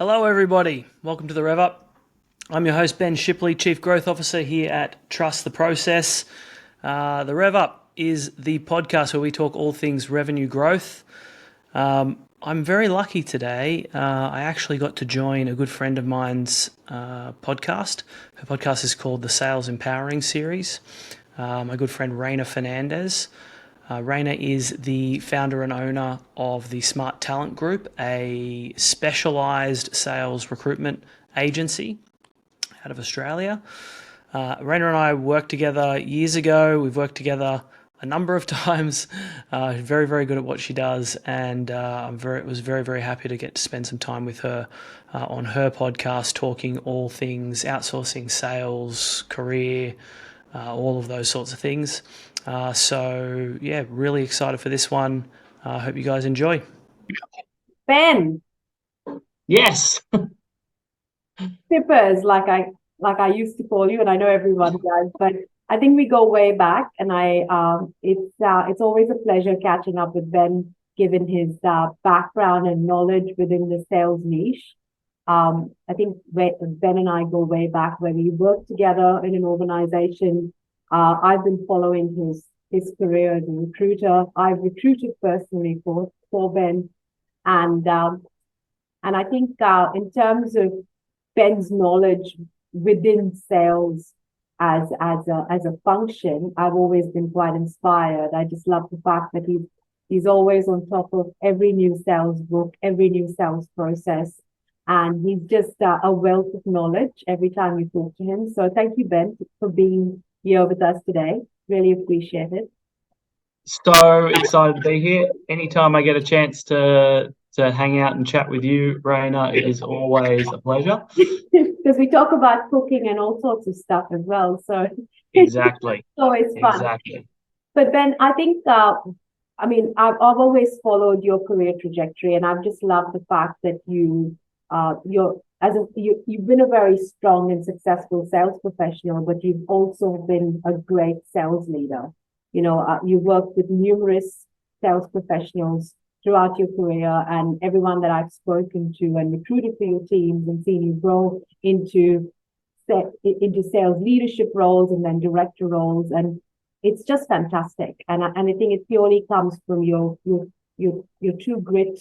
Hello, everybody. Welcome to the Rev Up. I'm your host, Ben Shipley, Chief Growth Officer here at Trust the Process. The Rev Up is the podcast where we talk all things revenue growth. I'm very lucky today. I actually got to join a good friend of mine's podcast. Her podcast is called the Sales Empowering Series. My good friend Reynah Fernandes. Reynah is the founder and owner of the Smart Talent Group, a specialised sales recruitment agency out of Australia. Reynah and I worked together years ago. We've worked together a number of times. Very, very good at what she does, and was very, very happy to get to spend some time with her on her podcast, talking all things outsourcing, sales, career, all of those sorts of things. So really excited for this one. I hope you guys enjoy. Ben, Yes. Tippers, like I used to call you, and I know everyone does, but I think we go way back, and it's always a pleasure catching up with Ben, given his background and knowledge within the sales niche. I think Ben and I go way back where we worked together in an organization. I've been following his career as a recruiter. I've recruited personally for Ben, and and I think in terms of Ben's knowledge within sales as a function, I've always been quite inspired. I just love the fact that he's always on top of every new sales book, every new sales process, and he's just a wealth of knowledge every time you talk to him. So thank you, Ben, for being here with us today. Really appreciate it. So excited to be here. Anytime I get a chance to hang out and chat with you, Reynah, it is always a pleasure. Because we talk about cooking and all sorts of stuff as well. So Exactly. it's always fun. Exactly. But Ben, I think I've always followed your career trajectory, and I've just loved the fact that you've been a very strong and successful sales professional, but you've also been a great sales leader. You've worked with numerous sales professionals throughout your career, and everyone that I've spoken to and recruited for your teams and seen you grow into sales leadership roles and then director roles, and it's just fantastic. And I think it purely comes from your true grit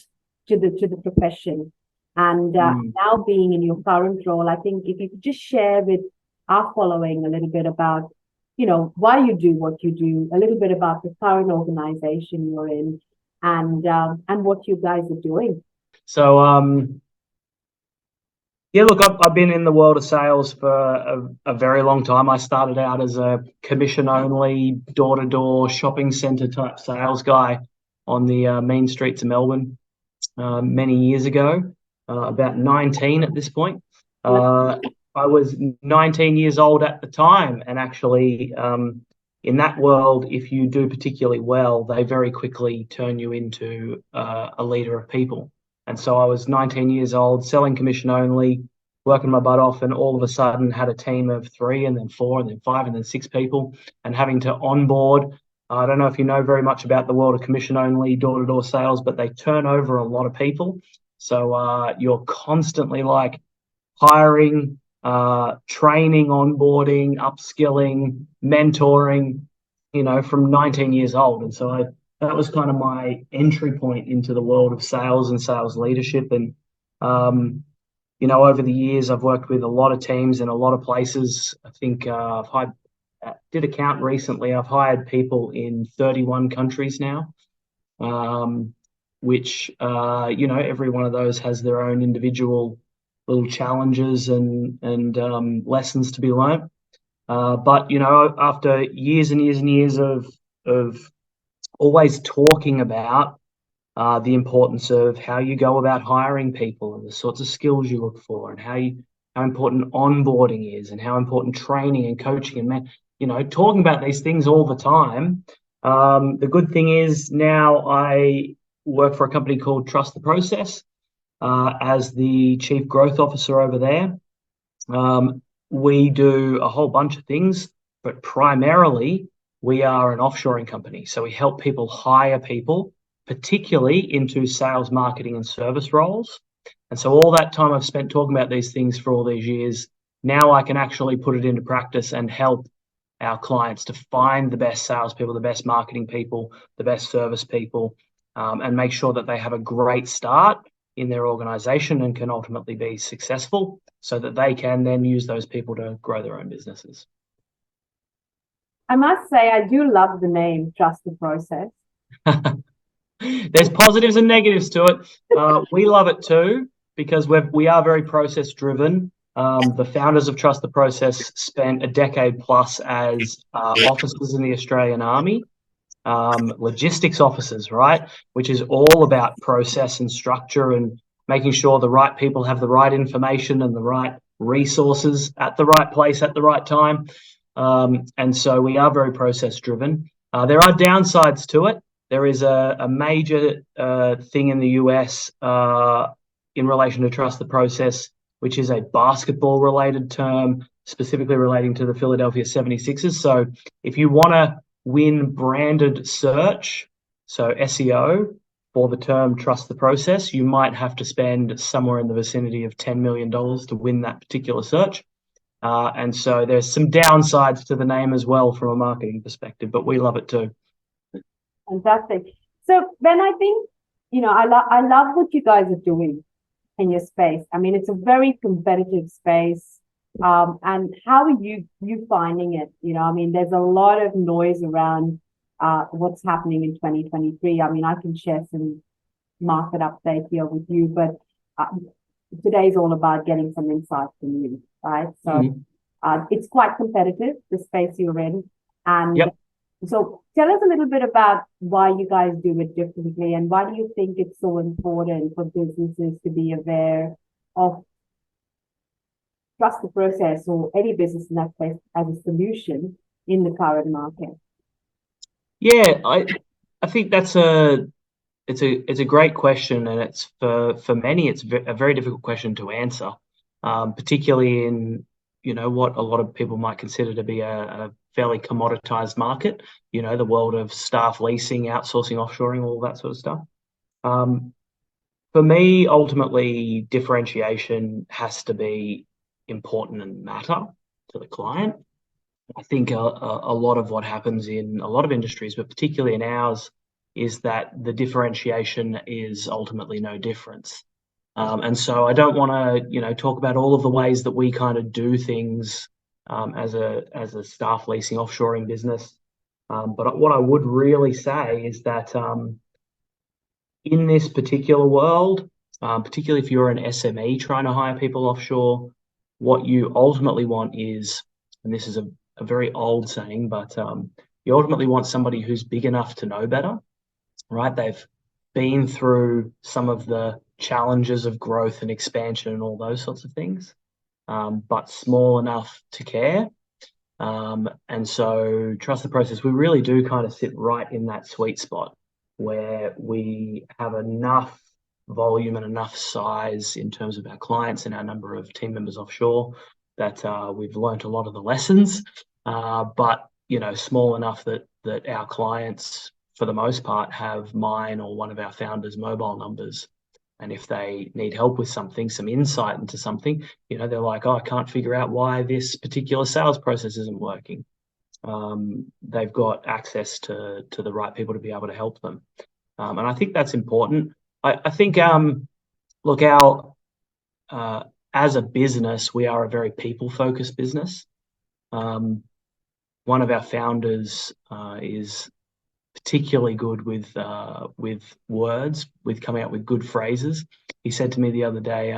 to the profession. And now being in your current role, I think if you could just share with our following a little bit about why you do what you do, a little bit about the current organization you're in, and what you guys are doing. So, look, I've been in the world of sales for a very long time. I started out as a commission-only, door-to-door shopping centre type sales guy on the main streets of Melbourne many years ago, about 19 at this point. I was 19 years old at the time, and actually in that world, if you do particularly well, they very quickly turn you into a leader of people. And so I was 19 years old, selling commission only, working my butt off, and all of a sudden had a team of 3 and then 4 and then 5 and then 6 people, and having to onboard. I don't know if you know very much about the world of commission only door-to-door sales, but they turn over a lot of people. So you're constantly like hiring, training, onboarding, upskilling, mentoring, from 19 years old. And so that was kind of my entry point into the world of sales and sales leadership. And, over the years, I've worked with a lot of teams in a lot of places. I think did a count recently. I've hired people in 31 countries now, which, every one of those has their own individual little challenges and lessons to be learned. But after years and years and years of always talking about the importance of how you go about hiring people and the sorts of skills you look for, and how important onboarding is, and how important training and coaching and talking about these things all the time. The good thing is now I work for a company called Trust the Process. As the Chief Growth Officer over there. We do a whole bunch of things, but primarily we are an offshoring company. So we help people hire people, particularly into sales, marketing, and service roles. And so all that time I've spent talking about these things for all these years, now I can actually put it into practice and help our clients to find the best salespeople, the best marketing people, the best service people, and make sure that they have a great start in their organization and can ultimately be successful so that they can then use those people to grow their own businesses. I must say, I do love the name Trust the Process. There's positives and negatives to it. We love it too because we are very process driven. The founders of Trust the Process spent a decade plus as officers in the Australian Army, logistics officers, right? Which is all about process and structure and making sure the right people have the right information and the right resources at the right place at the right time. And so we are very process driven. There are downsides to it. There is a major thing in the US in relation to Trust the Process, which is a basketball related term, specifically relating to the Philadelphia 76ers. So if you want to win branded search, so SEO, for the term Trust the Process, you might have to spend somewhere in the vicinity of $10 million to win that particular search. And so there's some downsides to the name as well from a marketing perspective, but we love it too. Fantastic. So Ben, I think, I love what you guys are doing in your space. I mean, it's a very competitive space. And how are you finding it? I mean, there's a lot of noise around what's happening in 2023. I mean, I can share some market update here with you, but today's all about getting some insights from you, right? So it's quite competitive, the space you're in. And yep. So tell us a little bit about why you guys do it differently and why do you think it's so important for businesses to be aware of Trust the Process or any business in that place as a solution in the current market? Yeah, I think it's a great question, and it's for many it's a very difficult question to answer, particularly in what a lot of people might consider to be a fairly commoditized market. The world of staff leasing, outsourcing, offshoring, all that sort of stuff. For me, ultimately, differentiation has to be important and matter to the client. I think a lot of what happens in a lot of industries, but particularly in ours, is that the differentiation is ultimately no difference. And so I don't want to, talk about all of the ways that we kind of do things as a staff leasing offshoring business. But what I would really say is that in this particular world, particularly if you're an SME trying to hire people offshore, what you ultimately want is, and this is a very old saying, but you ultimately want somebody who's big enough to know better, right? They've been through some of the challenges of growth and expansion and all those sorts of things, but small enough to care. And so Trust the Process, we really do kind of sit right in that sweet spot where we have enough volume and enough size in terms of our clients and our number of team members offshore that we've learned a lot of the lessons, but small enough that our clients, for the most part, have mine or one of our founders' mobile numbers. And if they need help with something, some insight into something, they're like, oh, I can't figure out why this particular sales process isn't working. They've got access to the right people to be able to help them. And I think that's important. I think, look, as a business, we are a very people-focused business. One of our founders is particularly good with words, with coming up with good phrases. He said to me the other day,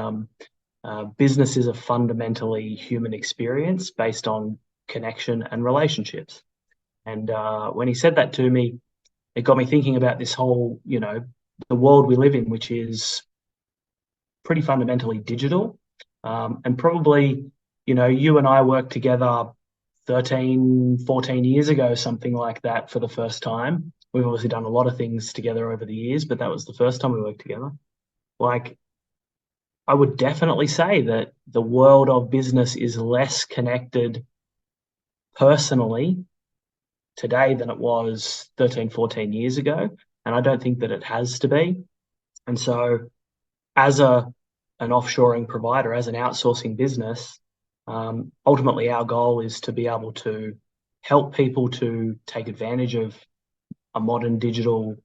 business is a fundamentally human experience based on connection and relationships. And when he said that to me, it got me thinking about this whole, the world we live in, which is pretty fundamentally digital. And probably, you and I worked together 13, 14 years ago, something like that, for the first time. We've obviously done a lot of things together over the years, but that was the first time we worked together. Like, I would definitely say that the world of business is less connected personally today than it was 13, 14 years ago. And I don't think that it has to be. And so as a an offshoring provider, as an outsourcing business, ultimately our goal is to be able to help people to take advantage of a modern digital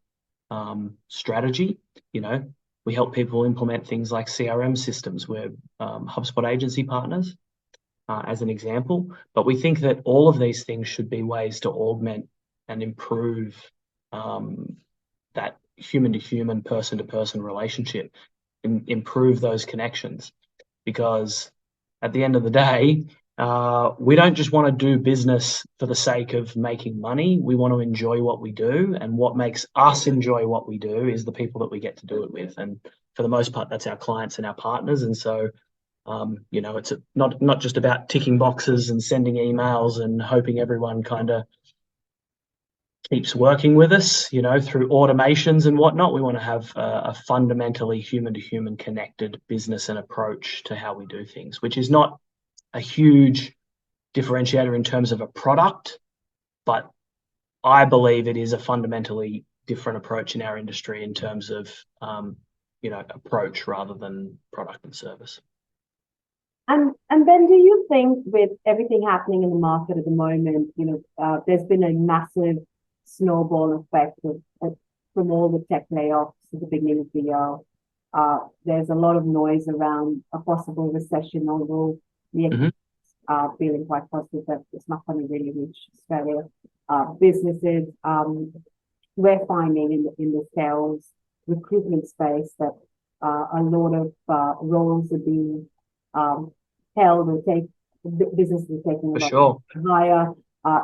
strategy. We help people implement things like CRM systems. We're HubSpot agency partners, as an example. But we think that all of these things should be ways to augment and improve that human-to-human, person-to-person relationship, and improve those connections. Because at the end of the day, we don't just want to do business for the sake of making money. We want to enjoy what we do, and what makes us enjoy what we do is the people that we get to do it with. And for the most part, that's our clients and our partners. And so, it's not just about ticking boxes and sending emails and hoping everyone kind of keeps working with us, through automations and whatnot. We want to have a fundamentally human-to-human connected business and approach to how we do things, which is not a huge differentiator in terms of a product, but I believe it is a fundamentally different approach in our industry in terms of, approach rather than product and service. And Ben, do you think with everything happening in the market at the moment, there's been a massive snowball effect from all the tech layoffs at the beginning of the year? There's a lot of noise around a possible recession, although we are feeling quite positive that it's not going to really reach Australia. Businesses, we're finding in the sales recruitment space that a lot of roles are being held or businesses are taking a lot higher.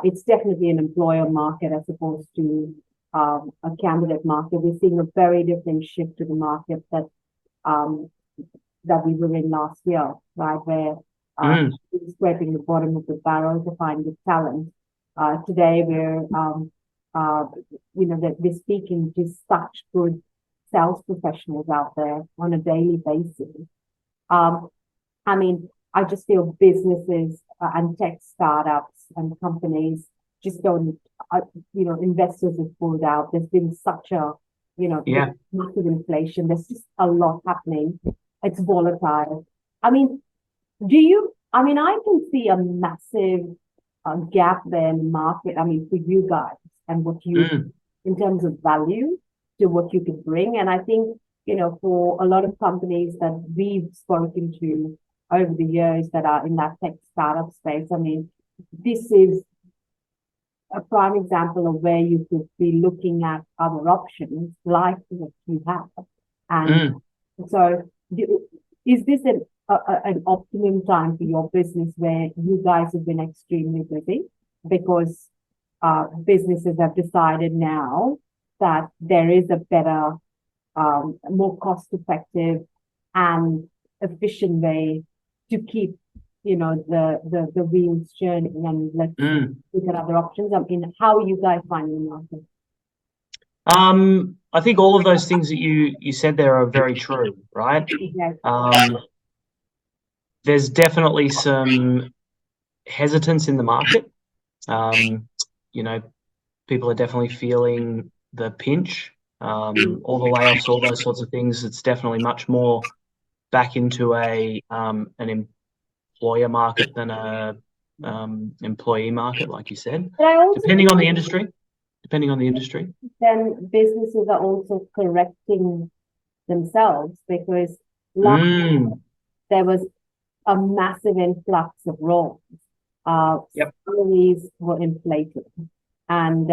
It's definitely an employer market as opposed to a candidate market. We're seeing a very different shift to the market that we were in last year, right? Where scraping the bottom of the barrel to find the talent. Today we're that we're speaking to such good sales professionals out there on a daily basis. I just feel businesses and tech startups and companies just don't, investors have pulled out. There's been such a, massive inflation. There's just a lot happening. It's volatile. I can see a massive gap there in the market. For you guys and what you, in terms of value to what you could bring. And I think, for a lot of companies that we've spoken to over the years that are in that tech startup space, this is a prime example of where you could be looking at other options like what you have. And so is this an optimum time for your business where you guys have been extremely busy because businesses have decided now that there is a better, more cost-effective and efficient way to keep, the wheels churning, and let's look at other options. How are you guys finding the market? I think all of those things that you said there are very true, right? Yes. There's definitely some hesitance in the market. People are definitely feeling the pinch, all the layoffs, all those sorts of things. It's definitely much more back into an employer market than a employee market, like you said. Depending on the industry. Then businesses are also correcting themselves because last year there was a massive influx of roles. Salaries were inflated, and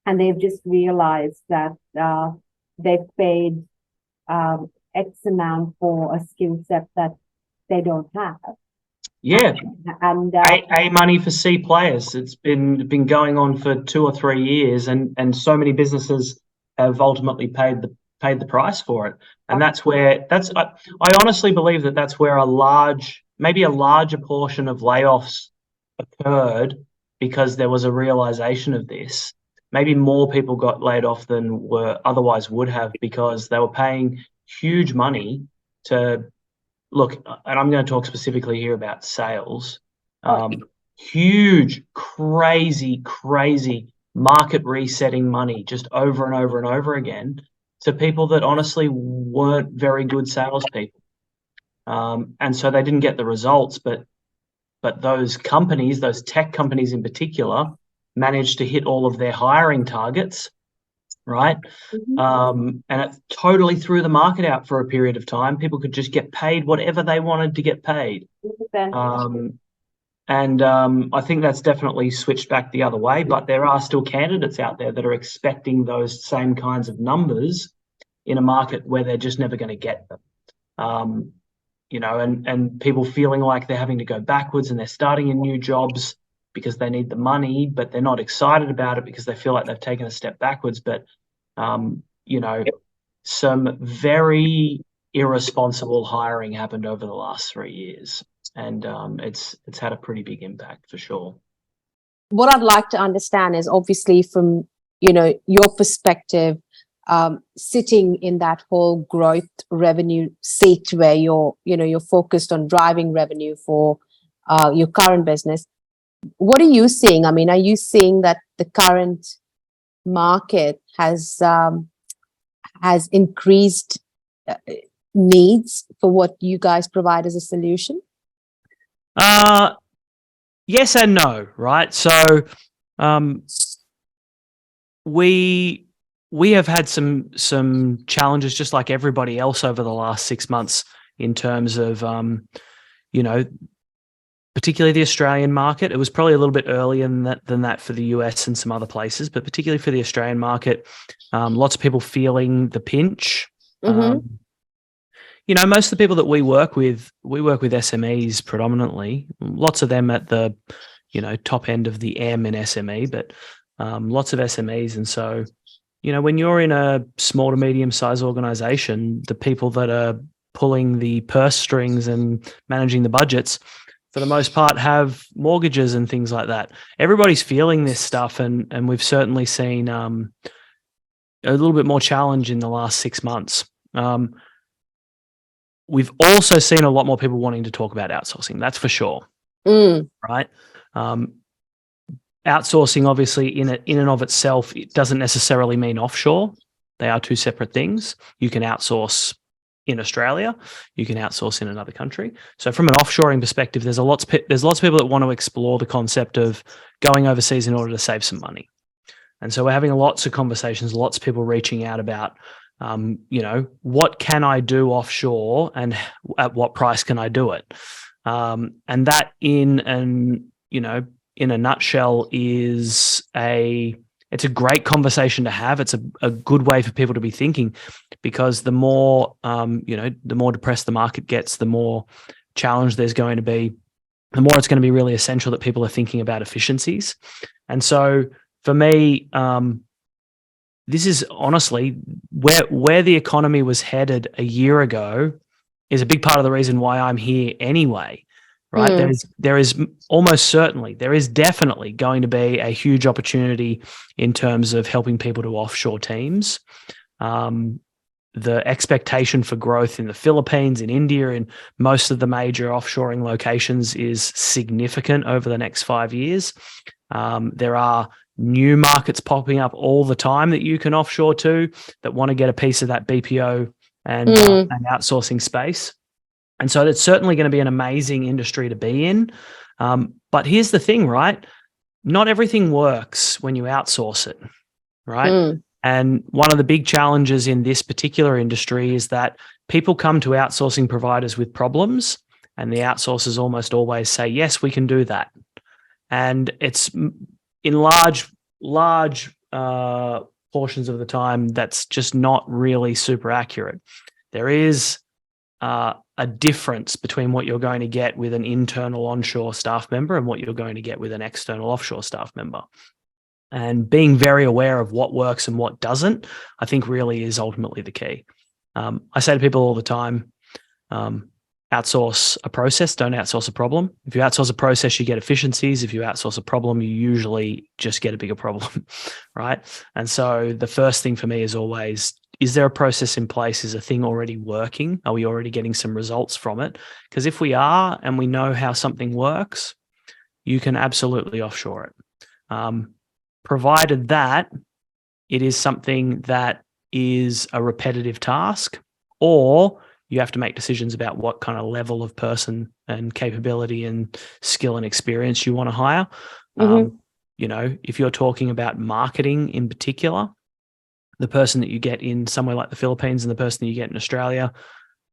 they've just realized that they've paid X amount for a skill set that they don't have. Yeah, and A money for C players. It's been going on for 2 or 3 years, and so many businesses have ultimately paid the price for it. And I honestly believe that's where maybe a larger portion of layoffs occurred, because there was a realization of this. Maybe more people got laid off than otherwise would have, because they were paying huge money to look. And I'm going to talk specifically here about sales. Huge, crazy market resetting money just over and over and over again to people that honestly weren't very good salespeople. And so they didn't get the results, but those companies, those tech companies in particular, managed to hit all of their hiring targets, right? And it totally threw the market out for a period of time. People could just get paid whatever they wanted to get paid. I think that's definitely switched back the other way, but there are still candidates out there that are expecting those same kinds of numbers in a market where they're just never going to get them. And people feeling like they're having to go backwards and they're starting in new jobs because they need the money, but they're not excited about it because they feel like they've taken a step backwards. But, some very irresponsible hiring happened over the last 3 years. And it's had a pretty big impact for sure. What I'd like to understand is obviously from, your perspective, sitting in that whole growth revenue seat where you're focused on driving revenue for your current business. What are you seeing? I mean, are you seeing that the current market has increased needs for what you guys provide as a solution? Yes and no, right? So we have had some challenges just like everybody else over the last 6 months in terms of particularly the Australian market. It was probably a little bit earlier than that for the US and some other places, but particularly for the Australian market, lots of people feeling the pinch. Most of the people that we work with SMEs predominantly, lots of them at the, top end of the M in SME, but lots of SMEs. And so, when you're in a small to medium sized organization, the people that are pulling the purse strings and managing the budgets, for the most part, have mortgages and things like that. Everybody's feeling this stuff. And we've certainly seen a little bit more challenge in the last 6 months. We've also seen a lot more people wanting to talk about outsourcing. That's for sure. Right. Outsourcing, obviously, in and of itself, it doesn't necessarily mean offshore. They are two separate things. You can outsource in Australia. You can outsource in another country. So from an offshoring perspective, there's lots of people that want to explore the concept of going overseas in order to save some money. And so we're having lots of conversations, lots of people reaching out about, what can I do offshore and at what price can I do it? And that in a nutshell is it's a great conversation to have. It's a good way for people to be thinking, because the more, the more depressed the market gets, the more challenge there's going to be, the more it's going to be really essential that people are thinking about efficiencies. And so for me, this is honestly where the economy was headed a year ago is a big part of the reason why I'm here anyway, right? There is definitely going to be a huge opportunity in terms of helping people to offshore teams. The expectation for growth in the Philippines, in India, in most of the major offshoring locations is significant over the next 5 years. There are new markets popping up all the time that you can offshore to that want to get a piece of that BPO and outsourcing space. And so it's certainly going to be an amazing industry to be in. But here's the thing, right? Not everything works when you outsource it, right? And one of the big challenges in this particular industry is that people come to outsourcing providers with problems, and the outsourcers almost always say, yes, we can do that. And it's in large portions of the time, that's just not really super accurate. There is a difference between what you're going to get with an internal onshore staff member and what you're going to get with an external offshore staff member. And being very aware of what works and what doesn't, I think really is ultimately the key. I say to people all the time, outsource a process, don't outsource a problem. If you outsource a process, you get efficiencies. If you outsource a problem, you usually just get a bigger problem, right? And so the first thing for me is always, is there a process in place? Is a thing already working? Are we already getting some results from it? Because if we are, and we know how something works, you can absolutely offshore it. Provided that it is something that is a repetitive task, or you have to make decisions about what kind of level of person and capability and skill and experience you want to hire. You know, if you're talking about marketing in particular, the person that you get in somewhere like the Philippines and the person that you get in Australia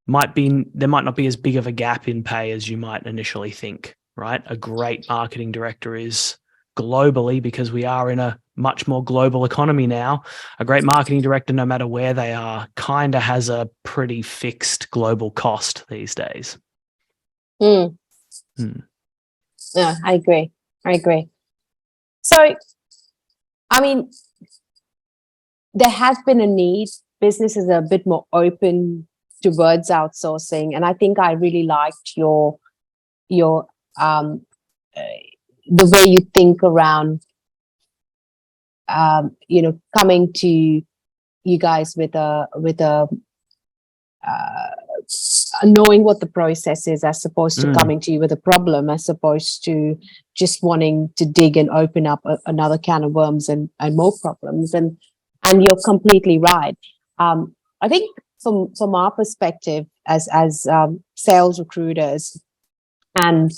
there might not be as big of a gap in pay as you might initially think, right? A great marketing director is globally, because we are in a much more global economy now, a great marketing director, no matter where they are, kind of has a pretty fixed global cost these days. Yeah, I agree. So, I mean, there has been a need. Businesses are a bit more open towards outsourcing, and I think I really liked your the way you think around you know, coming to you guys with a knowing what the process is, as opposed to coming to you with a problem, as opposed to just wanting to dig and open up another can of worms and more problems. And you're completely right. I think from our perspective as sales recruiters, and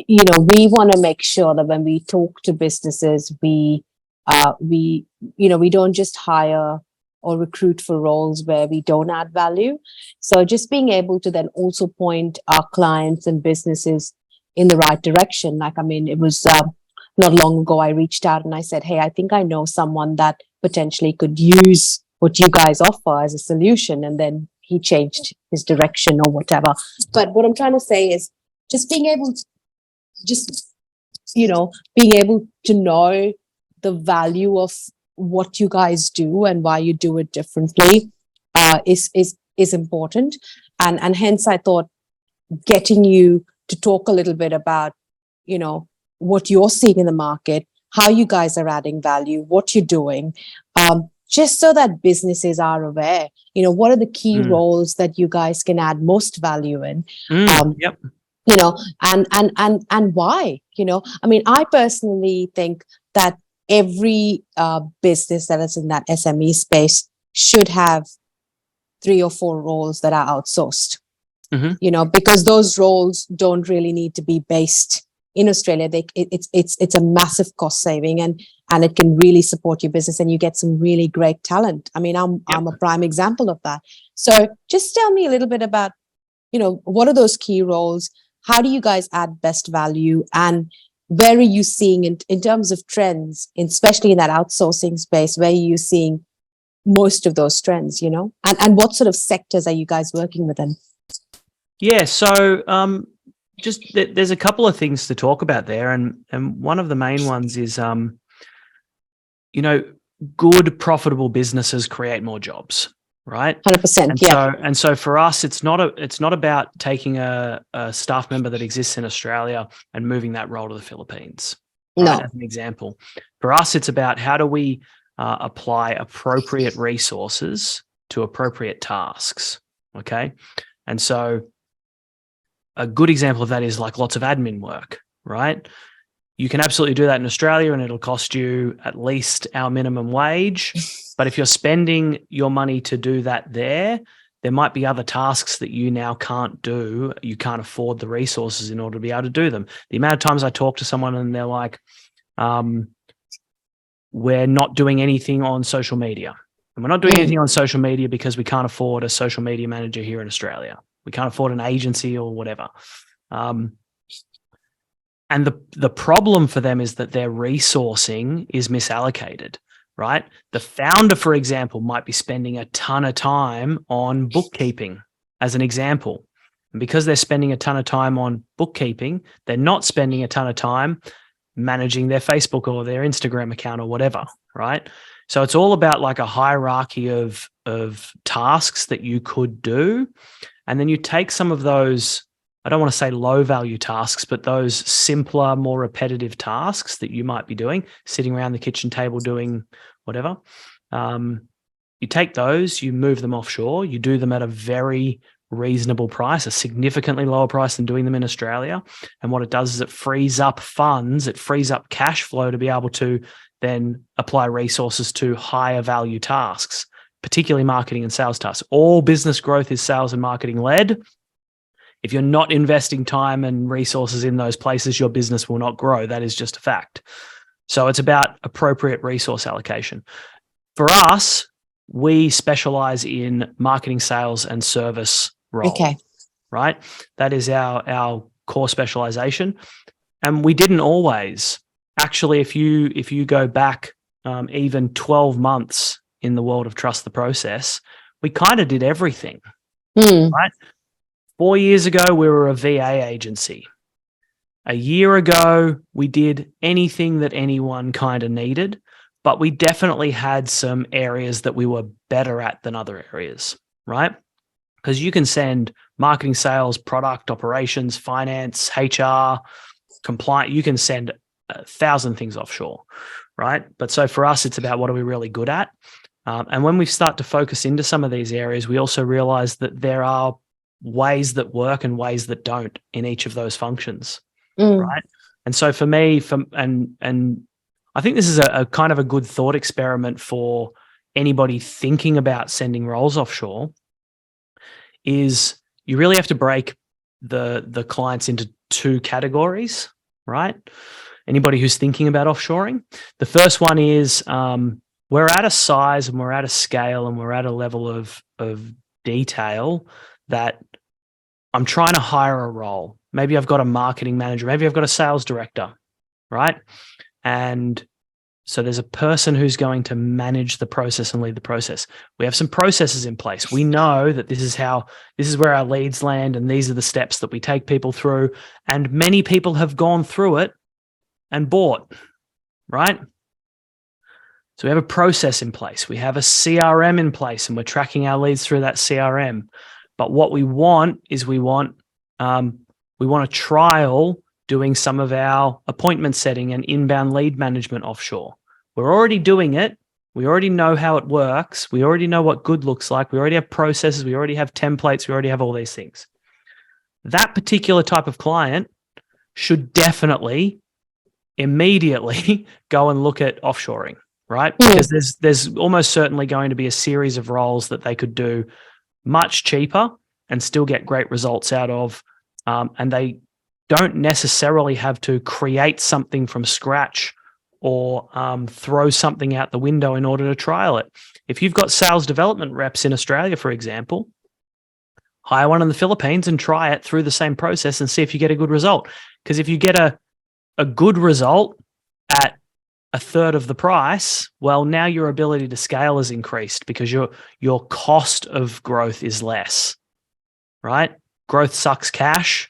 you know, we want to make sure that when we talk to businesses, we don't just hire or recruit for roles where we don't add value. So just being able to then also point our clients and businesses in the right direction. Like, I mean, it was not long ago I reached out and I said, hey, I think I know someone that potentially could use what you guys offer as a solution. And then he changed his direction or whatever. But what I'm trying to say is just being able to being able to know the value of what you guys do and why you do it differently is important. And hence I thought getting you to talk a little bit about, you know, what you're seeing in the market, how you guys are adding value, what you're doing, just so that businesses are aware, you know, what are the key roles that you guys can add most value in. Yep. You know, and why, you know, I mean, I personally think that every business that is in that SME space should have 3 or 4 roles that are outsourced, you know, because those roles don't really need to be based in Australia. It's a massive cost saving, and it can really support your business, and you get some really great talent. I mean, I'm a prime example of that. So just tell me a little bit about, you know, what are those key roles? How do you guys add best value, and where are you seeing in terms of trends, especially in that outsourcing space, where are you seeing most of those trends, you know, and what sort of sectors are you guys working within? Yeah. So just there's a couple of things to talk about there. And one of the main ones is, you know, good profitable businesses create more jobs. Right. 100%. So for us, it's not about taking a staff member that exists in Australia and moving that role to the Philippines. Right, as an example, for us, it's about how do we apply appropriate resources to appropriate tasks. Okay. And so a good example of that is like lots of admin work, right? You can absolutely do that in Australia and it'll cost you at least our minimum wage. But if you're spending your money to do that there might be other tasks that you now can't do. You can't afford the resources in order to be able to do them. The amount of times I talk to someone and they're like, we're not doing anything on social media. And we're not doing anything on social media because we can't afford a social media manager here in Australia. We can't afford an agency or whatever. And the problem for them is that their resourcing is misallocated, right? The founder, for example, might be spending a ton of time on bookkeeping as an example. And because they're spending a ton of time on bookkeeping, they're not spending a ton of time managing their Facebook or their Instagram account or whatever, right? So it's all about like a hierarchy of tasks that you could do. And then you take some of those, I don't want to say low value tasks, but those simpler, more repetitive tasks that you might be doing, sitting around the kitchen table doing whatever. You take those, you move them offshore, you do them at a very reasonable price, a significantly lower price than doing them in Australia. And what it does is it frees up funds, it frees up cash flow to be able to then apply resources to higher value tasks, particularly marketing and sales tasks. All business growth is sales and marketing led. If you're not investing time and resources in those places, your business will not grow. That is just a fact. So it's about appropriate resource allocation. For us, we specialize in marketing, sales, and service roles. Okay. Right? That is our core specialization. And we didn't always. Actually, if you go back even 12 months in the world of Trust the Process, we kind of did everything, right? 4 years ago, we were a VA agency. A year ago, we did anything that anyone kind of needed, but we definitely had some areas that we were better at than other areas, right? Because you can send marketing, sales, product, operations, finance, HR, compliance, you can send 1,000 things offshore, right? But so for us, it's about what are we really good at? And when we start to focus into some of these areas, we also realize that there are ways that work and ways that don't in each of those functions, right? And so for me, and I think this is a kind of a good thought experiment for anybody thinking about sending roles offshore, is you really have to break the clients into two categories, right? Anybody who's thinking about offshoring. The first one is we're at a size and we're at a scale and we're at a level of detail that I'm trying to hire a role. Maybe I've got a marketing manager, maybe I've got a sales director, right? And so there's a person who's going to manage the process and lead the process. We have some processes in place. We know that this is where our leads land and these are the steps that we take people through. And many people have gone through it and bought, right? So we have a process in place. We have a CRM in place and we're tracking our leads through that CRM. But what we want is we want to trial doing some of our appointment setting and inbound lead management offshore. We're already doing it. We already know how it works. We already know what good looks like. We already have processes. We already have templates. We already have all these things. That particular type of client should definitely immediately go and look at offshoring, right? Because there's almost certainly going to be a series of roles that they could do much cheaper and still get great results out of. And they don't necessarily have to create something from scratch or throw something out the window in order to trial it. If you've got sales development reps in Australia, for example, hire one in the Philippines and try it through the same process and see if you get a good result. Because if you get a good result at a third of the price, well, now your ability to scale is increased because your cost of growth is less, right? Growth sucks cash.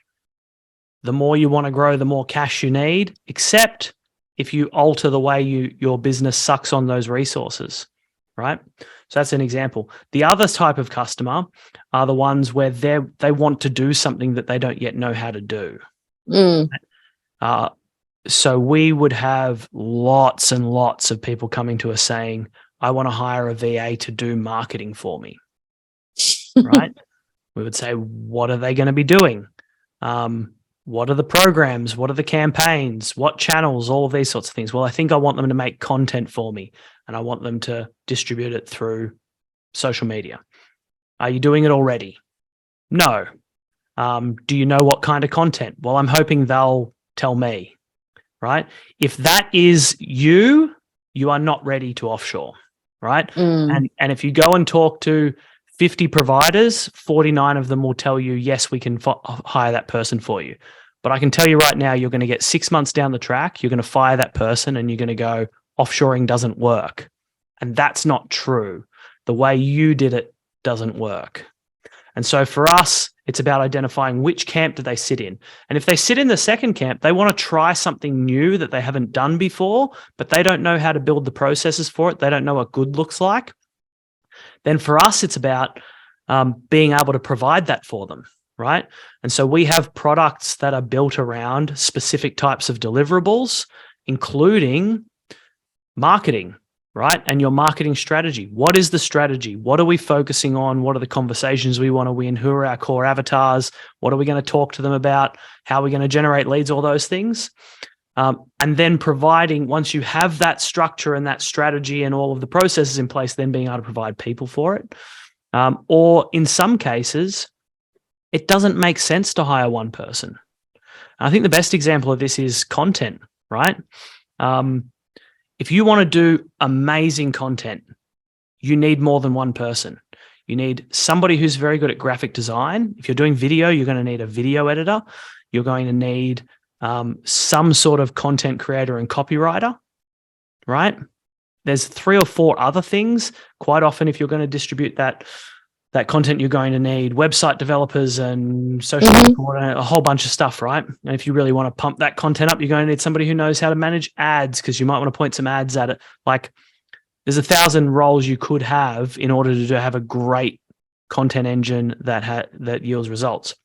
The more you want to grow, the more cash you need, except if you alter the way your business sucks on those resources, right? So that's an example. The other type of customer are the ones where they want to do something that they don't yet know how to do. So we would have lots and lots of people coming to us saying, I want to hire a VA to do marketing for me, right? We would say, what are they going to be doing? What are the programs? What are the campaigns? What channels? All of these sorts of things. Well, I think I want them to make content for me and I want them to distribute it through social media. Are you doing it already? No. Do you know what kind of content? Well, I'm hoping they'll tell me, right? If that is you are not ready to offshore, right? And if you go and talk to 50 providers, 49 of them will tell you, yes, we can hire that person for you. But I can tell you right now, you're going to get 6 months down the track, you're going to fire that person and you're going to go, offshoring doesn't work. And that's not true. The way you did it doesn't work. And so for us, it's about identifying which camp do they sit in. And if they sit in the second camp, they want to try something new that they haven't done before, but they don't know how to build the processes for it. They don't know what good looks like. Then for us, it's about being able to provide that for them, right? And so we have products that are built around specific types of deliverables, including marketing, right? And your marketing strategy. What is the strategy? What are we focusing on? What are the conversations we want to win? Who are our core avatars? What are we going to talk to them about? How are we going to generate leads? All those things. And then providing, once you have that structure and that strategy and all of the processes in place, then being able to provide people for it. Or in some cases, it doesn't make sense to hire one person. I think the best example of this is content, right? If you want to do amazing content, you need more than one person. You need somebody who's very good at graphic design. If you're doing video, you're going to need a video editor. You're going to need some sort of content creator and copywriter, right? There's 3 or 4 other things. Quite often, if you're going to distribute that content, you're going to need website developers and social media coordinator, a whole bunch of stuff, right? And if you really want to pump that content up, you're going to need somebody who knows how to manage ads, because you might want to point some ads at it. Like, there's 1,000 roles you could have in order to have a great content engine that yields results.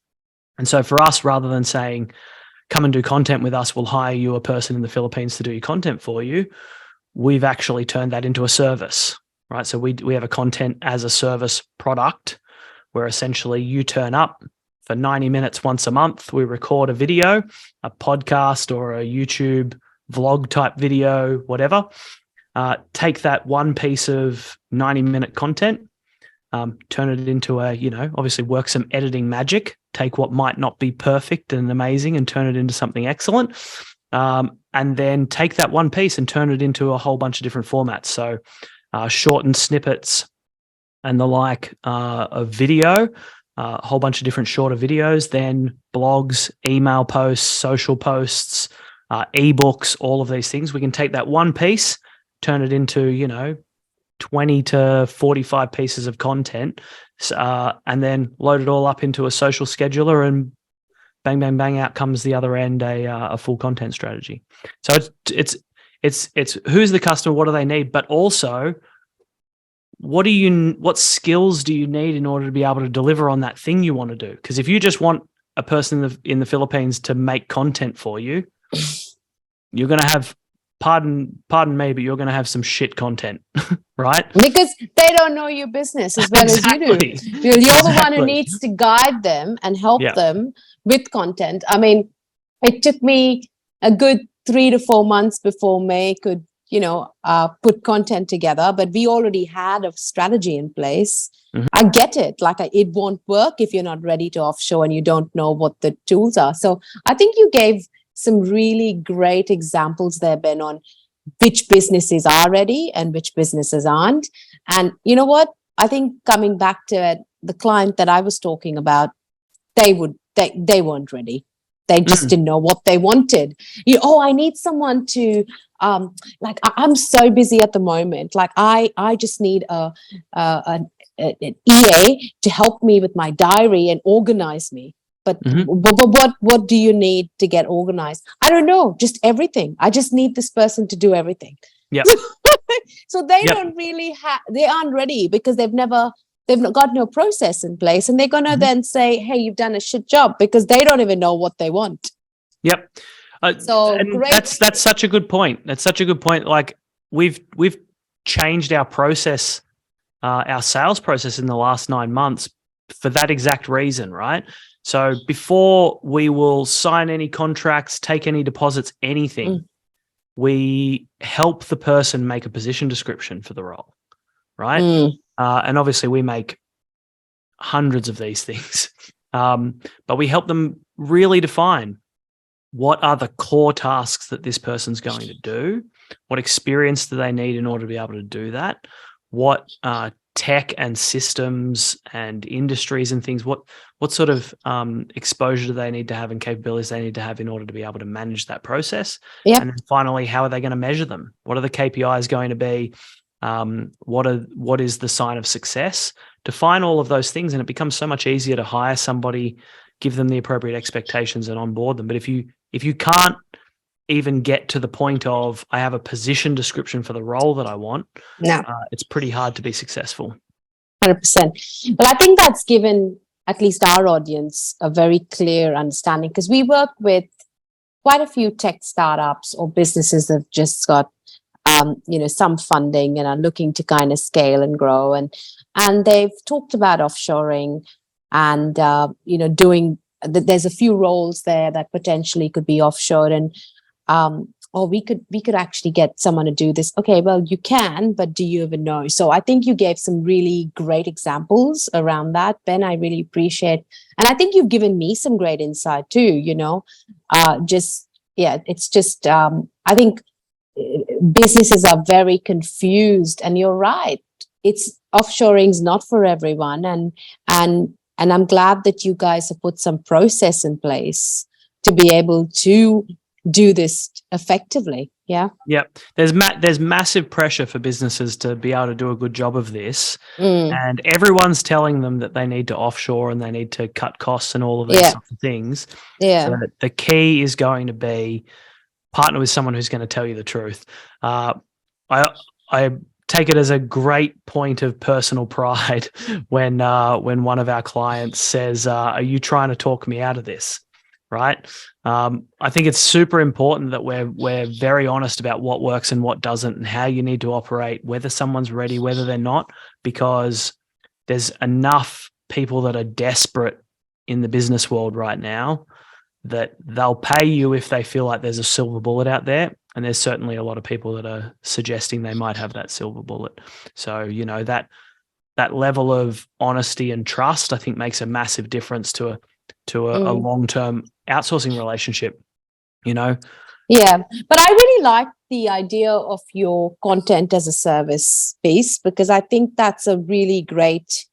And so for us, rather than saying, come and do content with us, we'll hire you a person in the Philippines to do your content for you, we've actually turned that into a service, right? So we have a content as a service product where essentially you turn up for 90 minutes once a month. We record a video, a podcast or a YouTube vlog type video, whatever. Take that one piece of 90-minute content, turn it into obviously work some editing magic, take what might not be perfect and amazing and turn it into something excellent. And then take that one piece and turn it into a whole bunch of different formats. So shortened snippets and the like of video, a whole bunch of different shorter videos, then blogs, email posts, social posts, ebooks, all of these things. We can take that one piece, turn it into, 20 to 45 pieces of content, and then load it all up into a social scheduler, and bang, bang, bang, out comes the other end a full content strategy. So it's who's the customer, what do they need, but also what skills do you need in order to be able to deliver on that thing you want to do? Because if you just want a person in the Philippines to make content for you, you're going to have, pardon me, but you're going to have some shit content, right? Because they don't know your business as well as you do. You're the one who needs to guide them and help them with content. I mean, it took me a good 3 to 4 months before May could, put content together, but we already had a strategy in place. Mm-hmm. I get it. Like, it won't work if you're not ready to offshore and you don't know what the tools are. So I think you gave some really great examples there, Ben, on which businesses are ready and which businesses aren't. And you know what? I think coming back to it, the client that I was talking about, they weren't ready. They just didn't know what they wanted. I need someone to, I'm so busy at the moment. Like, I just need an EA to help me with my diary and organize me. But what do you need to get organized? I don't know, just everything. I just need this person to do everything. Yeah. So they don't really they aren't ready because they've got no process in place, and they're gonna then say, "Hey, you've done a shit job," because they don't even know what they want. Yep. So that's such a good point. That's such a good point. Like, we've changed our process, our sales process in the last 9 months for that exact reason, right? So before we will sign any contracts, take any deposits, anything, we help the person make a position description for the role, right? And obviously we make hundreds of these things, but we help them really define what are the core tasks that this person's going to do, what experience do they need in order to be able to do that, what tech and systems and industries and things, what sort of exposure do they need to have and capabilities they need to have in order to be able to manage that process? Yep. And then finally, how are they going to measure them? What are the KPIs going to be? What is the sign of success? Define all of those things, and it becomes so much easier to hire somebody, give them the appropriate expectations, and onboard them. But if you can't even get to the point of, I have a position description for the role that I want, it's pretty hard to be successful. 100%. Well, I think that's given at least our audience a very clear understanding, because we work with quite a few tech startups or businesses that just got some funding and are looking to kind of scale and grow, and they've talked about offshoring and doing. There's a few roles there that potentially could be offshored, and or we could actually get someone to do this. Okay, well, you can, but do you even know? So I think you gave some really great examples around that, Ben. I really appreciate, and I think you've given me some great insight too. It's just I think businesses are very confused, and you're right. It's offshoring's not for everyone, and I'm glad that you guys have put some process in place to be able to do this effectively. Yeah. Yep. There's massive pressure for businesses to be able to do a good job of this, and everyone's telling them that they need to offshore and they need to cut costs and all of these sorts of things. Yeah. So the key is going to be partner with someone who's going to tell you the truth. I take it as a great point of personal pride when one of our clients says, "Are you trying to talk me out of this?" Right? I think it's super important that we're very honest about what works and what doesn't, and how you need to operate, whether someone's ready, whether they're not, because there's enough people that are desperate in the business world right now that they'll pay you if they feel like there's a silver bullet out there. And there's certainly a lot of people that are suggesting they might have that silver bullet. So, that level of honesty and trust, I think, makes a massive difference to a long-term outsourcing relationship, Yeah. But I really like the idea of your content as a service piece, because I think that's a really great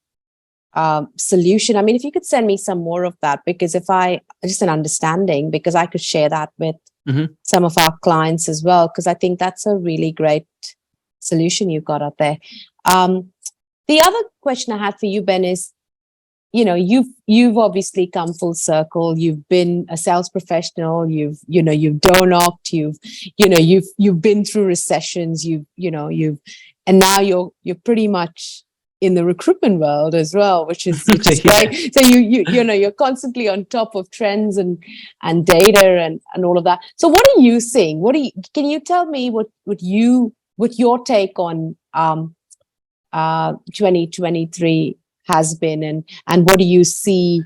solution. I mean, if you could send me some more of that, because just an understanding, because I could share that with some of our clients as well, because I think that's a really great solution you've got out there. The other question I had for you, Ben, is, you've obviously come full circle. You've been a sales professional. You've door-knocked. You've been through recessions. And now you're pretty much in the recruitment world as well, which is great. So you're constantly on top of trends and data and all of that. So what are you seeing? Can you tell me what your take on 2023 has been, and what do you see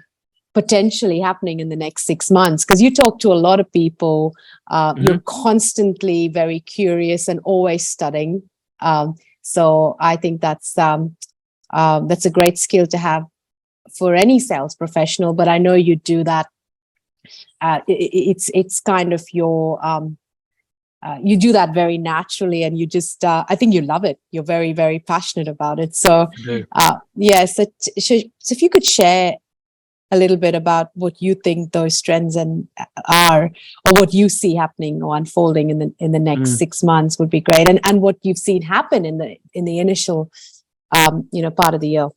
potentially happening in the next 6 months? Because you talk to a lot of people, you're constantly very curious and always studying. So I think that's a great skill to have for any sales professional. But I know you do that. It's kind of your you do that very naturally, and you just I think you love it. You're very, very passionate about it. So so if you could share a little bit about what you think those trends are, or what you see happening or unfolding in the next 6 months, would be great, and what you've seen happen in the initial part of the year.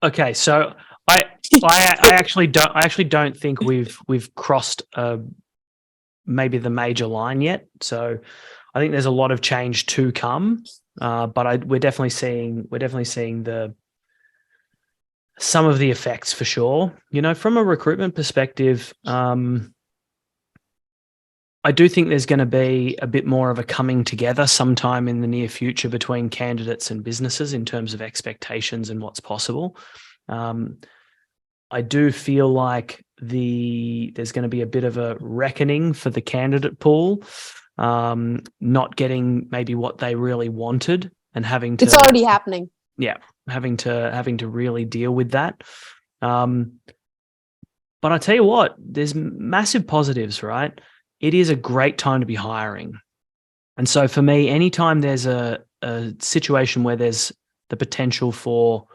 Okay, so I actually don't think we've crossed maybe the major line yet. So I think there's a lot of change to come, but we're definitely seeing some of the effects for sure. From a recruitment perspective, I do think there's going to be a bit more of a coming together sometime in the near future between candidates and businesses in terms of expectations and what's possible. I do feel like there's going to be a bit of a reckoning for the candidate pool, not getting maybe what they really wanted, and having to. It's already happening. Yeah, having to really deal with that. But I tell you what, there's massive positives, right? It is a great time to be hiring. And so for me, anytime there's a situation where there's the potential for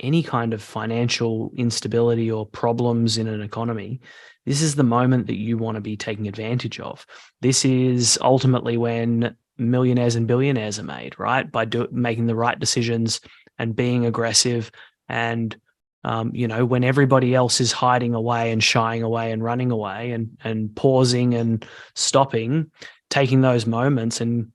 any kind of financial instability or problems in an economy, this is the moment that you want to be taking advantage of. This is ultimately when millionaires and billionaires are made, right? By making the right decisions and being aggressive, and when everybody else is hiding away and shying away and running away and pausing and stopping, taking those moments. And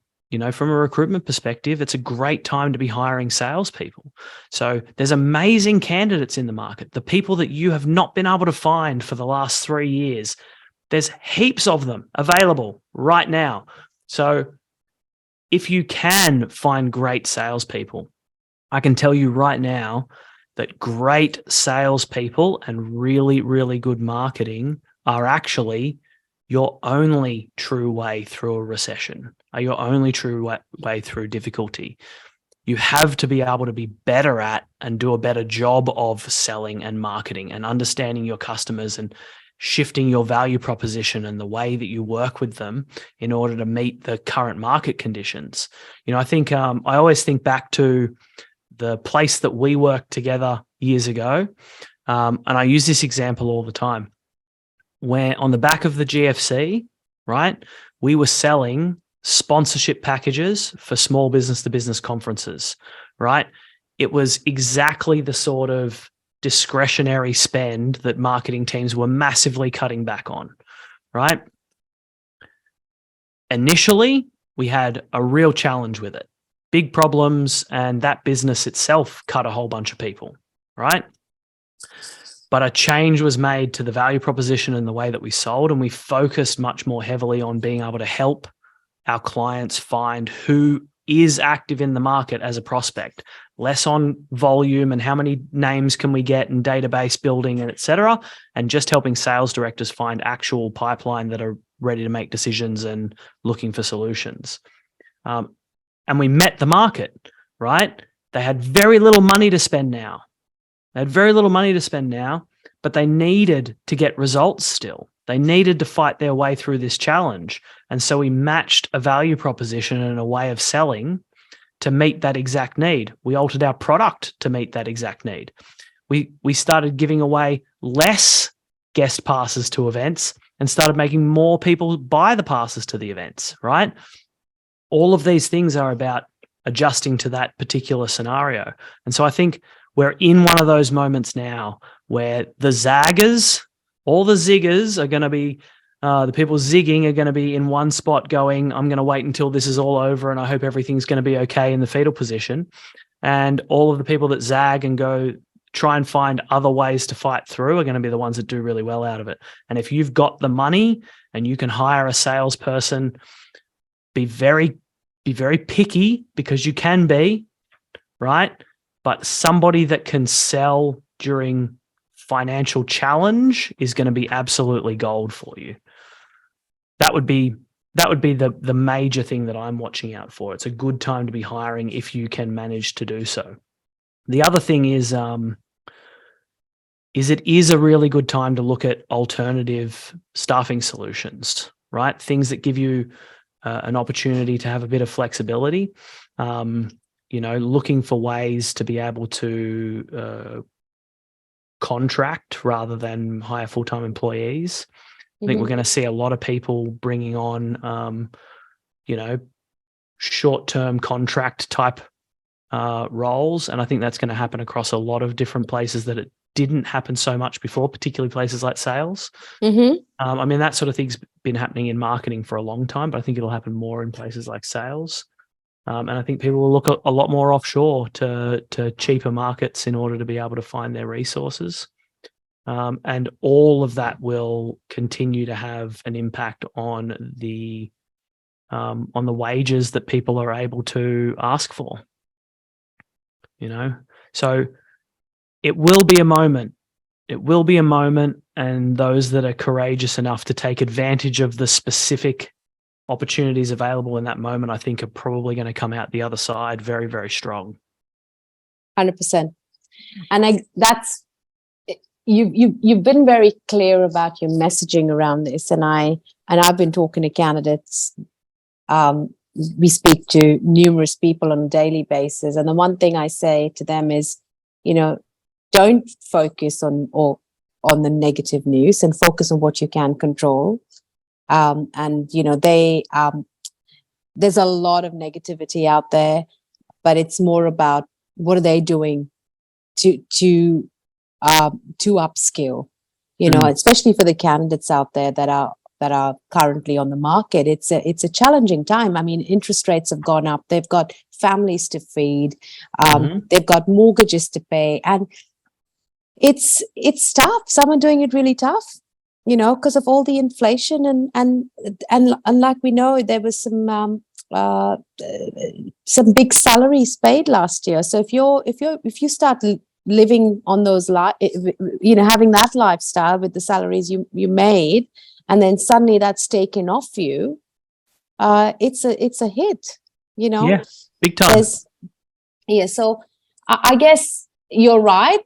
from a recruitment perspective, it's a great time to be hiring salespeople. So there's amazing candidates in the market, the people that you have not been able to find for the last 3 years. There's heaps of them available right now. So if you can find great salespeople, I can tell you right now, that great salespeople and really, really good marketing are actually your only true way through a recession, are your only true way through difficulty. You have to be able to be better at and do a better job of selling and marketing and understanding your customers and shifting your value proposition and the way that you work with them in order to meet the current market conditions. I think I always think back to the place that we worked together years ago, and I use this example all the time, where on the back of the GFC, right, we were selling sponsorship packages for small business to business conferences, right? It was exactly the sort of discretionary spend that marketing teams were massively cutting back on, right? Initially, we had a real challenge with it, big problems, and that business itself cut a whole bunch of people, right? But a change was made to the value proposition and the way that we sold, and we focused much more heavily on being able to help our clients find who is active in the market as a prospect, less on volume and how many names can we get and database building and et cetera, and just helping sales directors find actual pipeline that are ready to make decisions and looking for solutions. And we met the market, right? They had very little money to spend now. But they needed to get results still. They needed to fight their way through this challenge. And so we matched a value proposition and a way of selling to meet that exact need. We altered our product to meet that exact need. We started giving away less guest passes to events and started making more people buy the passes to the events, right? All of these things are about adjusting to that particular scenario. And so I think we're in one of those moments now where the zaggers, all the ziggers are going to be, the people zigging are going to be in one spot going, I'm going to wait until this is all over and I hope everything's going to be okay in the fetal position. And all of the people that zag and go try and find other ways to fight through are going to be the ones that do really well out of it. And if you've got the money and you can hire a salesperson, be very picky, because you can be, right? But somebody that can sell during financial challenge is going to be absolutely gold for you. That would be the major thing that I'm watching out for. It's a good time to be hiring if you can manage to do so. The other thing is it is a really good time to look at alternative staffing solutions, right? Things that give you an opportunity to have a bit of flexibility. Looking for ways to be able to contract rather than hire full-time employees. I think we're going to see a lot of people bringing on, short-term contract type roles. And I think that's going to happen across a lot of different places that it didn't happen so much before, particularly places like sales. That sort of thing's been happening in marketing for a long time, but I think it'll happen more in places like sales. And I think people will look a lot more offshore to cheaper markets in order to be able to find their resources. And all of that will continue to have an impact on the wages that people are able to ask for. So it will be a moment. It will be a moment, and those that are courageous enough to take advantage of the specific opportunities available in that moment, I think, are probably going to come out the other side very, very strong. 100%. And you've been very clear about your messaging around this, and I've been talking to candidates. We speak to numerous people on a daily basis, and the one thing I say to them is, don't focus on the negative news and focus on what you can control. There's a lot of negativity out there, but it's more about what are they doing to upskill, especially for the candidates out there that are currently on the market. It's a challenging time. I mean, interest rates have gone up. They've got families to feed. They've got mortgages to pay, and it's tough. Some are doing it really tough, because of all the inflation and like we know, there was some big salaries paid last year. So if you start living on those having that lifestyle with the salaries you made, and then suddenly that's taken off you, it's a hit, Yeah, big time. So I guess you're right.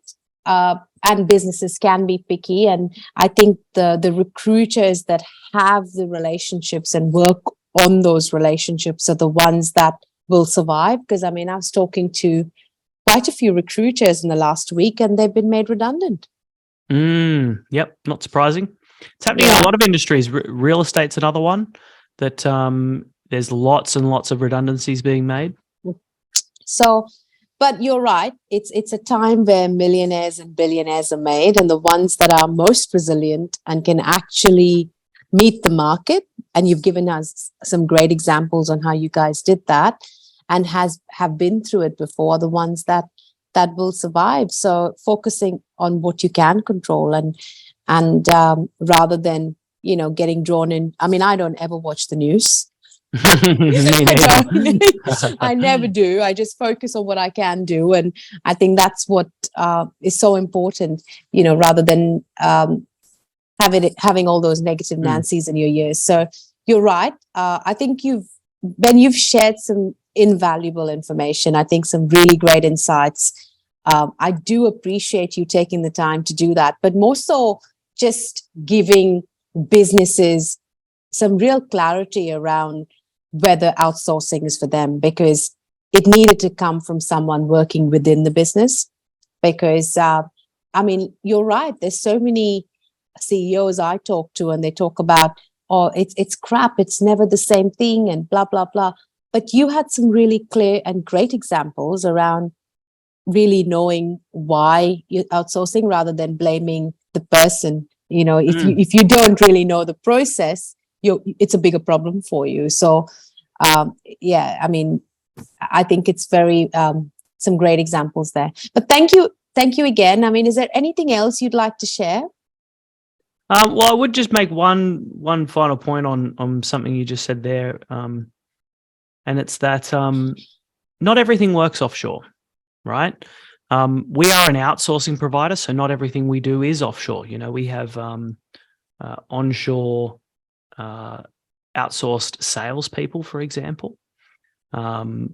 And businesses can be picky, and I think the recruiters that have the relationships and work on those relationships are the ones that will survive. Because I mean, I was talking to quite a few recruiters in the last week, and they've been made redundant. Yep, not surprising. It's happening in a lot of industries. Real estate's another one that there's lots and lots of redundancies being made. So, but you're right. It's a time where millionaires and billionaires are made, and the ones that are most resilient and can actually meet the market. And you've given us some great examples on how you guys did that, and have been through it before, are the ones that will survive. So focusing on what you can control, and rather than getting drawn in. I mean, I don't ever watch the news. I never do. I just focus on what I can do, and I think that's what is so important. Rather than having all those negative Nancy's in your ears. So you're right. I think you've shared some invaluable information. I think some really great insights. I do appreciate you taking the time to do that, but more so just giving businesses some real clarity around whether outsourcing is for them, because it needed to come from someone working within the business. Because, I mean, you're right. There's so many CEOs I talk to, and they talk about, oh, it's crap. It's never the same thing, and blah, blah, blah. But you had some really clear and great examples around really knowing why you're outsourcing rather than blaming the person. If you don't really know the process, it's a bigger problem for you. So, I mean, I think it's very some great examples there. But thank you again. I mean, is there anything else you'd like to share? Well, I would just make one final point on something you just said there, and it's that not everything works offshore, right? We are an outsourcing provider, so not everything we do is offshore. We have onshore outsourced salespeople, for example. Not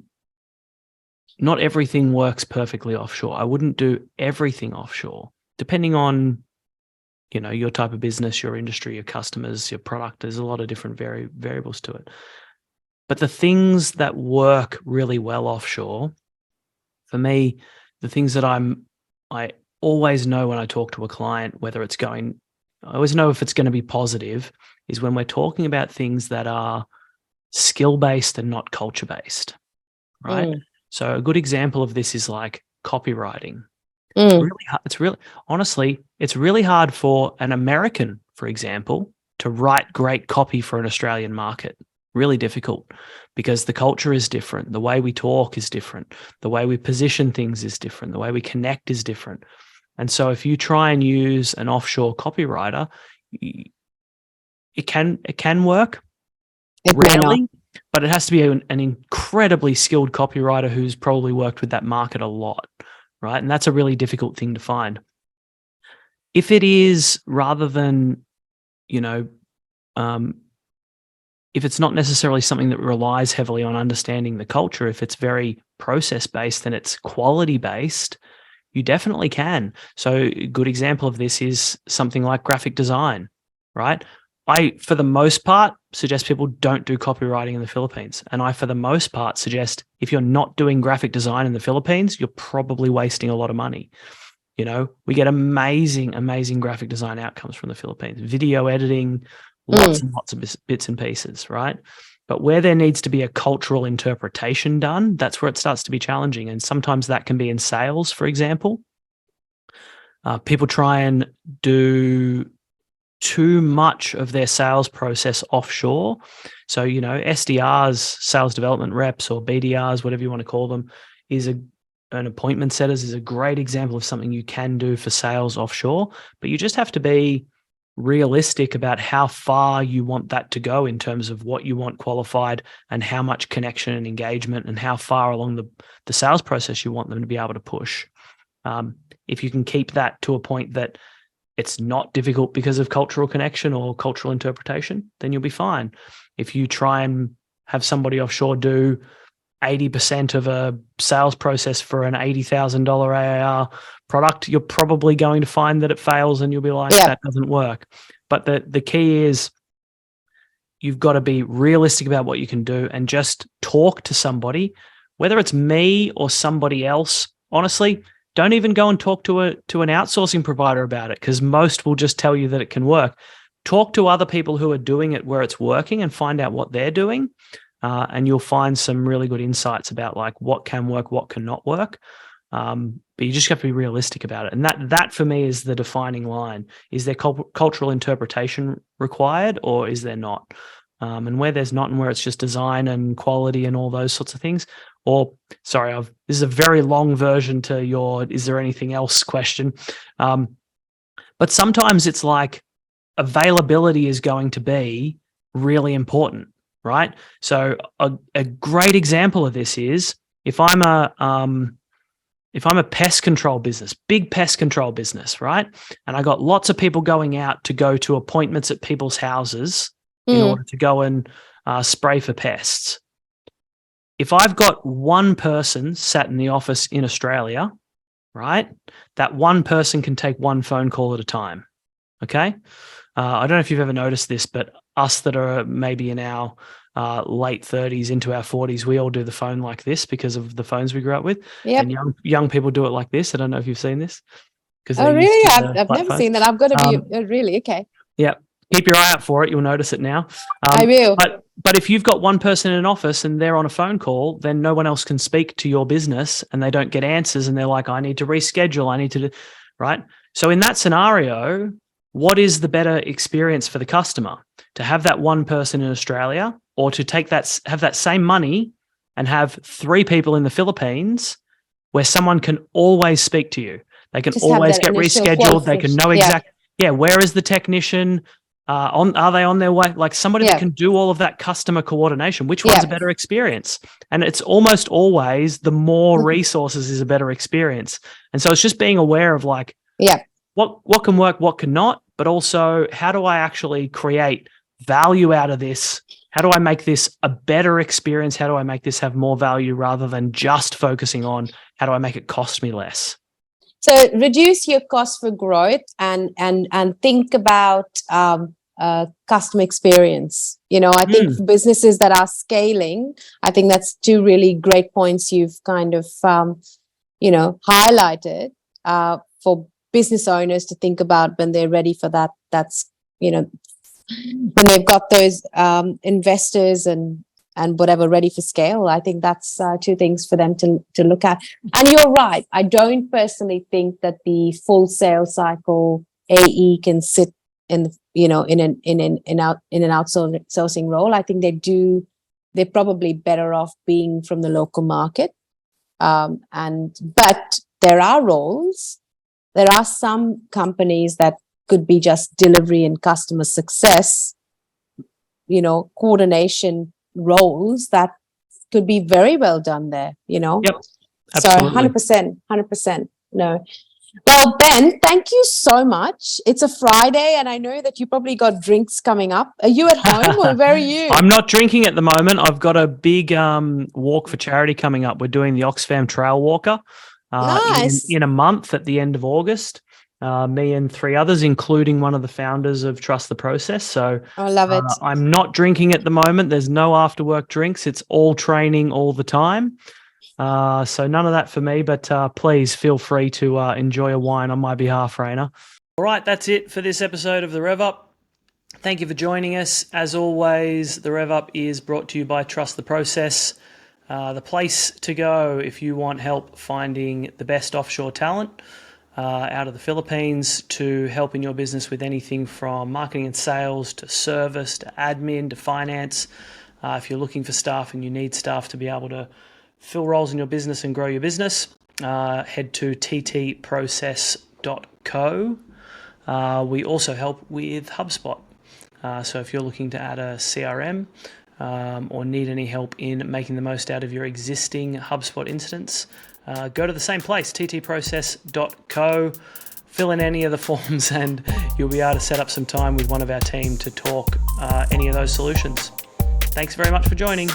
everything works perfectly offshore. I wouldn't do everything offshore, depending on your type of business, your industry, your customers, your product. There's a lot of different variables to it. But the things that work really well offshore, for me, the things that I always know when I talk to a client, I always know if it's going to be positive, is when we're talking about things that are skill-based and not culture-based, right? So a good example of this is like copywriting. It's really hard for an American, for example, to write great copy for an Australian market. Really difficult, because the culture is different. The way we talk is different. The way we position things is different. The way we connect is different. And so if you try and use an offshore copywriter, it can work. Rarely, but it has to be an incredibly skilled copywriter who's probably worked with that market a lot, right? And that's a really difficult thing to find. If it is, rather than, if it's not necessarily something that relies heavily on understanding the culture, if it's very process-based and it's quality-based, you definitely can. So a good example of this is something like graphic design, right? I, for the most part, suggest people don't do copywriting in the Philippines. And I, for the most part, suggest if you're not doing graphic design in the Philippines, you're probably wasting a lot of money. We get amazing, amazing graphic design outcomes from the Philippines. Video editing, lots and lots of bits and pieces, right? But where there needs to be a cultural interpretation done, that's where it starts to be challenging. And sometimes that can be in sales, for example. People try and do too much of their sales process offshore. So, SDRs, sales development reps, or BDRs, whatever you want to call them, an appointment setters is a great example of something you can do for sales offshore. But you just have to be realistic about how far you want that to go in terms of what you want qualified, and how much connection and engagement, and how far along the sales process you want them to be able to push. if you can keep that to a point that it's not difficult because of cultural connection or cultural interpretation, then you'll be fine. If you try and have somebody offshore do 80% of a sales process for an $80,000 AAR product, you're probably going to find that it fails and you'll be like, that doesn't work. But the key is you've got to be realistic about what you can do and just talk to somebody, whether it's me or somebody else. Honestly, don't even go and talk to an outsourcing provider about it, because most will just tell you that it can work. Talk to other people who are doing it where it's working and find out what they're doing. And you'll find some really good insights about like what can work, what cannot work. But you just have to be realistic about it. And that for me is the defining line. Is there cultural interpretation required, or is there not? And where there's not, and where it's just design and quality and all those sorts of things. Or, sorry, this is a very long version to your is there anything else question. But sometimes it's like availability is going to be really important, right? So a great example of this is if I'm a pest control business, big pest control business, right? And I got lots of people going out to go to appointments at people's houses in order to go and spray for pests. If I've got one person sat in the office in Australia, right, that one person can take one phone call at a time, okay? I don't know if you've ever noticed this, but us that are maybe in our late 30s into our 40s, we all do the phone like this because of the phones we grew up with. Yep. And young people do it like this. I don't know if you've seen this. Oh, really? I've never seen that. I've got to be really okay. Yeah. Keep your eye out for it. You'll notice it now. I will. But if you've got one person in an office and they're on a phone call, then no one else can speak to your business and they don't get answers and they're like, I need to reschedule. I need to do, right? So in that scenario, what is the better experience for the customer? To have that one person in Australia, or to have that same money and have 3 people in the Philippines where someone can always speak to you. They can always get rescheduled. They can know exactly, where is the technician? Are they on their way? Like somebody that can do all of that customer coordination. Which one's a better experience? And it's almost always the more resources is a better experience. And so it's just being aware of like, what can work, what cannot, but also how do I actually create value out of this? How do I make this a better experience? How do I make this have more value rather than just focusing on how do I make it cost me less? So reduce your cost for growth and think about customer experience. You know, I think for businesses that are scaling, I think that's 2 really great points you've kind of highlighted for business owners to think about when they're ready for that. That's when they've got those investors and whatever ready for scale. I think that's 2 things for them to look at. And you're right. I don't personally think that the full sales cycle AE can sit in in an outsourcing role. I think they're probably better off being from the local market. But there are roles. There are some companies that could be just delivery and customer success, coordination roles that could be very well done there, Yep. Absolutely. So 100%. No. Well, Ben, thank you so much. It's a Friday and I know that you probably got drinks coming up. Are you at home or where are you? I'm not drinking at the moment. I've got a big walk for charity coming up. We're doing the Oxfam Trail Walker Nice. in a month at the end of August. Me and 3 others, including one of the founders of Trust the Process. So I love it. I'm not drinking at the moment. There's no after work drinks. It's all training all the time. So none of that for me, but please feel free to enjoy a wine on my behalf, Reynah. All right, that's it for this episode of The Rev Up. Thank you for joining us. As always, The Rev Up is brought to you by Trust the Process, the place to go if you want help finding the best offshore talent out of the Philippines, to help in your business with anything from marketing and sales to service to admin to finance. If you're looking for staff and you need staff to be able to fill roles in your business and grow your business, head to ttprocess.co. We also help with HubSpot. So if you're looking to add a CRM or need any help in making the most out of your existing HubSpot instance, go to the same place, ttprocess.co, fill in any of the forms, and you'll be able to set up some time with one of our team to talk any of those solutions. Thanks very much for joining.